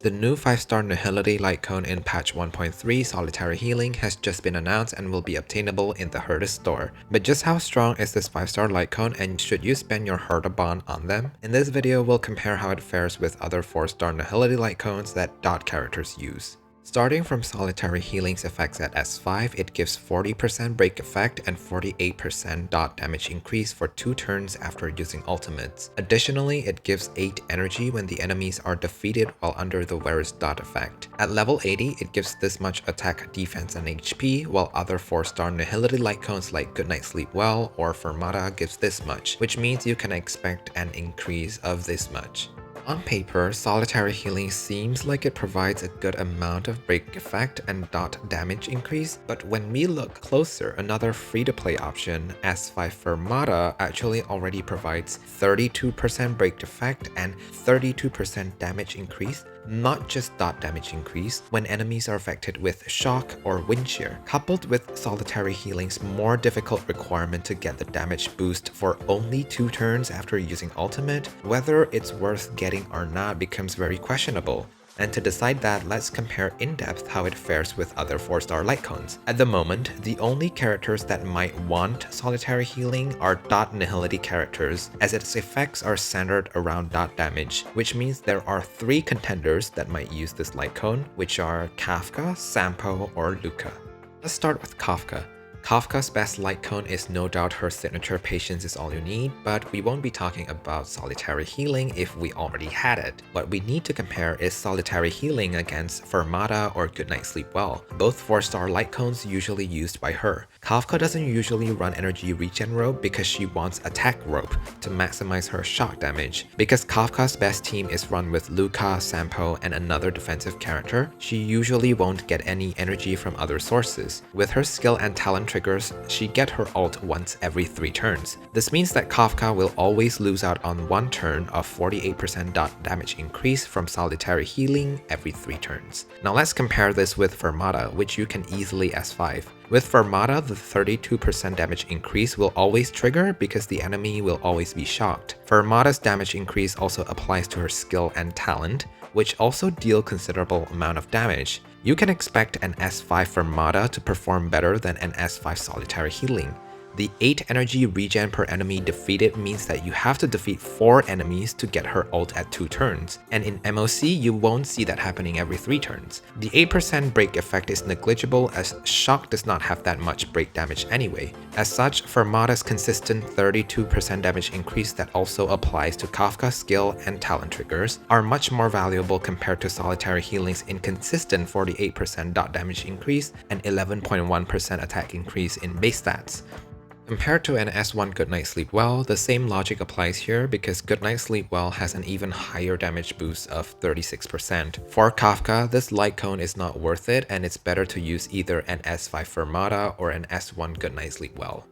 The new 5-star Nihility Light Cone in patch 1.3 Solitary Healing has just been announced and will be obtainable in the Herta Store. But just how strong is this 5-star Light Cone, and should you spend your Herta bond on them? In this video, we'll compare how it fares with other 4-star Nihility Light Cones that dot characters use. Starting from Solitary Healing's effects at S5, it gives 40% break effect and 48% dot damage increase for 2 turns after using ultimates. Additionally, it gives 8 energy when the enemies are defeated while under the wearer's dot effect. At level 80, it gives this much attack, defense, and HP, while other 4-star Nihility Light Cones like Goodnight Sleep Well or Fermata gives this much, which means you can expect an increase of this much. On paper, Solitary Healing seems like it provides a good amount of break effect and dot damage increase, but when we look closer, another free-to-play option, S5 Fermata, actually already provides 32% break effect and 32% damage increase, not just dot damage increase, when enemies are affected with shock or wind shear. Coupled with Solitary Healing's more difficult requirement to get the damage boost for only 2 turns after using ultimate, whether it's worth getting or not becomes very questionable. And to decide that, let's compare in depth how it fares with other 4-star Light Cones. At the moment, the only characters that might want Solitary Healing are dot Nihility characters, as its effects are centered around dot damage, which means there are 3 contenders that might use this Light Cone, which are Kafka, Sampo, or Luka. Let's start with Kafka. Kafka's best Light Cone is no doubt her signature Patience is All You Need, but we won't be talking about Solitary Healing if we already had it. What we need to compare is Solitary Healing against Fermata or Goodnight Sleep Well, both 4-star Light Cones usually used by her. Kafka doesn't usually run energy regen rope because she wants attack rope to maximize her shock damage. Because Kafka's best team is run with Luka, Sampo, and another defensive character, she usually won't get any energy from other sources. With her skill and talent triggers, she get her ult once every 3 turns. This means that Kafka will always lose out on 1 turn of 48% dot damage increase from Solitary Healing every 3 turns. Now let's compare this with Fermata, which you can easily S5. With Fermata, the 32% damage increase will always trigger because the enemy will always be shocked. Fermata's damage increase also applies to her skill and talent, which also deal considerable amount of damage. You can expect an S5 Fermata to perform better than an S5 Solitary Healing. The 8 energy regen per enemy defeated means that you have to defeat 4 enemies to get her ult at 2 turns, and in MOC you won't see that happening every 3 turns. The 8% break effect is negligible as shock does not have that much break damage anyway. As such, Fermata's consistent 32% damage increase that also applies to Kafka's skill and talent triggers are much more valuable compared to Solitary Healing's inconsistent 48% dot damage increase and 11.1% attack increase in base stats. Compared to an S1 Goodnight Sleep Well, the same logic applies here because Goodnight Sleep Well has an even higher damage boost of 36%. For Kafka, this Light Cone is not worth it, and it's better to use either an S5 Fermata or an S1 Goodnight Sleep Well.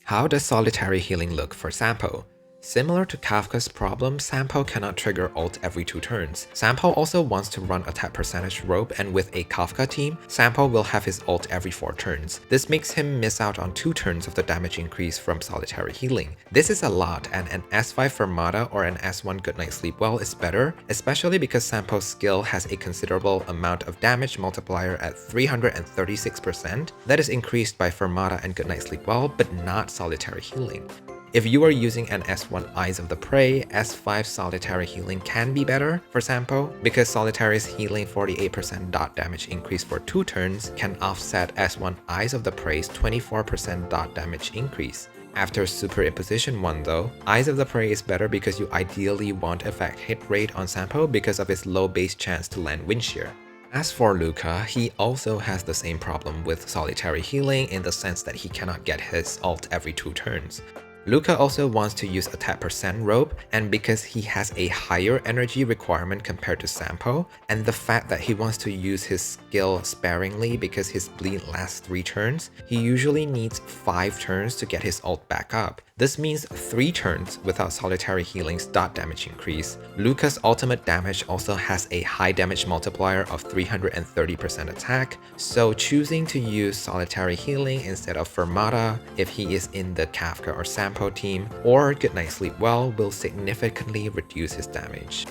How does Solitary Healing look for Sampo? Similar to Kafka's problem, Sampo cannot trigger ult every 2 turns. Sampo also wants to run attack percentage rope, and with a Kafka team, Sampo will have his ult every 4 turns. This makes him miss out on 2 turns of the damage increase from Solitary Healing. This is a lot, and an S5 Fermata or an S1 Goodnight Sleep Well is better, especially because Sampo's skill has a considerable amount of damage multiplier at 336% that is increased by Fermata and Goodnight Sleep Well, but not Solitary Healing. If you are using an S1 Eyes of the Prey, S5 Solitary Healing can be better for Sampo because Solitary's healing 48% dot damage increase for 2 turns can offset S1 Eyes of the Prey's 24% dot damage increase. After Superimposition 1 though, Eyes of the Prey is better because you ideally want effect hit rate on Sampo because of its low base chance to land wind shear. As for Luka, he also has the same problem with Solitary Healing in the sense that he cannot get his ult every 2 turns. Luka also wants to use attack percent rope, and because he has a higher energy requirement compared to Sampo, and the fact that he wants to use his skill sparingly because his bleed lasts 3 turns, he usually needs 5 turns to get his ult back up. This means 3 turns without Solitary Healing's dot damage increase. Luka's ultimate damage also has a high damage multiplier of 330% attack, so choosing to use Solitary Healing instead of Fermata if he is in the Kafka or Sampo team, or Goodnight Sleep Well will significantly reduce his damage.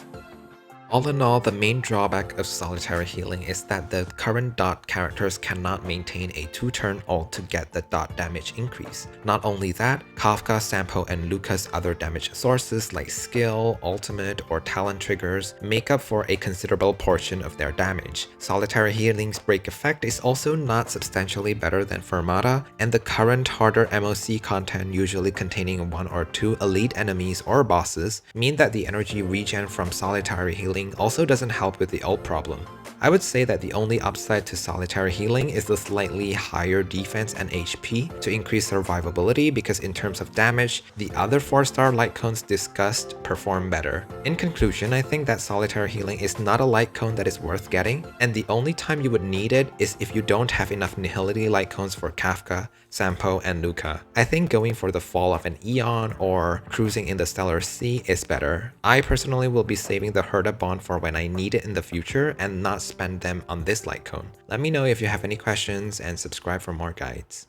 All in all, the main drawback of solitary healing is that the current dot characters cannot maintain a 2-turn ult to get the dot damage increase. Not only that, Kafka, Sampo, and Luka's other damage sources like skill, ultimate, or talent triggers make up for a considerable portion of their damage. Solitary healing's break effect is also not substantially better than Fermata, and the current harder MOC content usually containing 1 or 2 elite enemies or bosses mean that the energy regen from solitary healing also doesn't help with the ult problem. I would say that the only upside to solitary healing is the slightly higher defense and HP to increase survivability, because in terms of damage, the other 4-star light cones discussed perform better. In conclusion, I think that solitary healing is not a light cone that is worth getting, and the only time you would need it is if you don't have enough Nihility Light Cones for Kafka, Sampo, and Luka. I think going for the fall of an Eon or cruising in the Stellar Sea is better. I personally will be saving the Herta bond for when I need it in the future and not spend them on this light cone. Let me know if you have any questions and subscribe for more guides.